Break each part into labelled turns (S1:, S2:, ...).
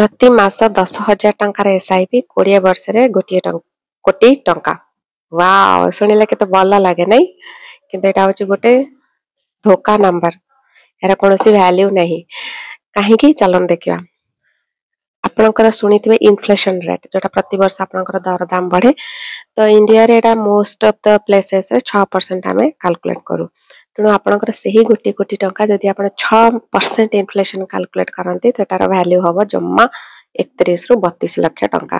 S1: प्रति मास 10,000 टंकार एसआईपि 20 वर्ष रे गोटे कोटी टंका। वाओ सुनिले के तो भल लगे नहीं किंतु एटा होची गोटे धोका नंबर यार कोनोसी वैल्यू नहीं कहीं चलन देखिया आपनकर सुनिथिबे इन्फ्लेशन रेट जोटा प्रति वर्ष आपनकर दर दाम बढ़े तो इंडिया रे एटा मोस्ट ऑफ द प्लेसेस रे 6% हमें कैलकुलेट करू तेणु आपनकर सही गोटी कोटी टंका जदि आपण 6% इन्फ्लेशन कैलकुलेट करंती तेटार वैल्यू हबो जम्मा 31 रु 32 लाख टंका।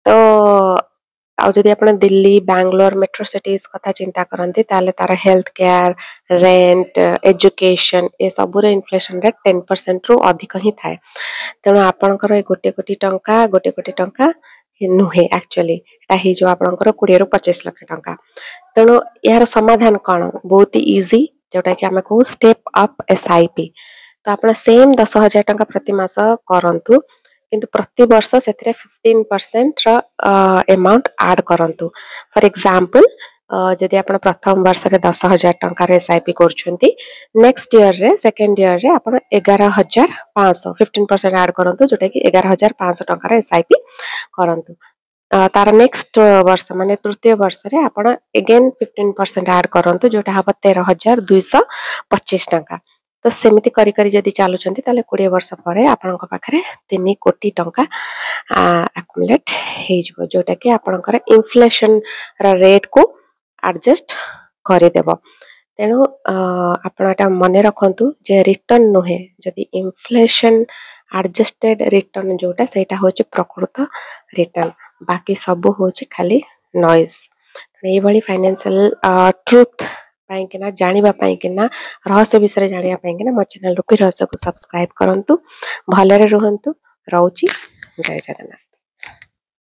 S1: तो आउ जदि आपण दिल्ली बैंगलोर मेट्रो सिटीज कथा चिंता करंती ताले तार हेल्थ केयर रेंट एजुकेशन ए सब रे इन्फ्लेशन रेट 10% रु अधिक ही थाए तेणु आपनकर गोटे कोटी टंका नुहे एक्चुअली एटा ही जो आपनकर 20 रु 25 लाख टंका। तेणु यार समाधान कौन बहुत ही इजी जोटा कि आमे कहू स्टेप अप एसआईपी तो आपण सेम 10,000 टंका प्रति मास करंतु किंतु प्रति वर्ष सेथिरे 15% रा अमाउंट ऐड करंतु फॉर एग्जांपल जदि आपण प्रथम वर्ष रे 10,000 टंका रे एसआईपी करछंती नेक्स्ट ईयर रे सेकंड ईयर रे आपण 11,500 15% ऐड करंतु जोटा कि 11,500 टंका रे एसआईपी करंतु तार नेक्स्ट वर्ष माने तृतीय वर्ष रे आपण अगेन 15% ऐड करंतु जोटा हबो 13,225 टंका। तो सेमिति करी करी जदि चालुचंती ताले 20 वर्ष परे आपनक पाखरे 3 कोटी टंका एक्युमुलेट हे जबो जोटा कि आपनकर इन्फ्लेशन रा रेट को एडजस्ट करि देबो। तेणु आपण एटा मने रखंतु जे रिटर्न नोहे जदि इन्फ्लेशन एडजस्टेड रिटर्न जोटा सेटा होची प्रकृत रिटर्न बाकी सब होची खाली नॉइज ए भली फाइनेंशियल ट्रुथ पाई किना जानिबा पाई किना रहस्य विषय जानिबा पाई किना मो चैनल रुपी रहस्य को सब्सक्राइब करंतु भलरे रहंतु रहउची जय जगन्नाथ।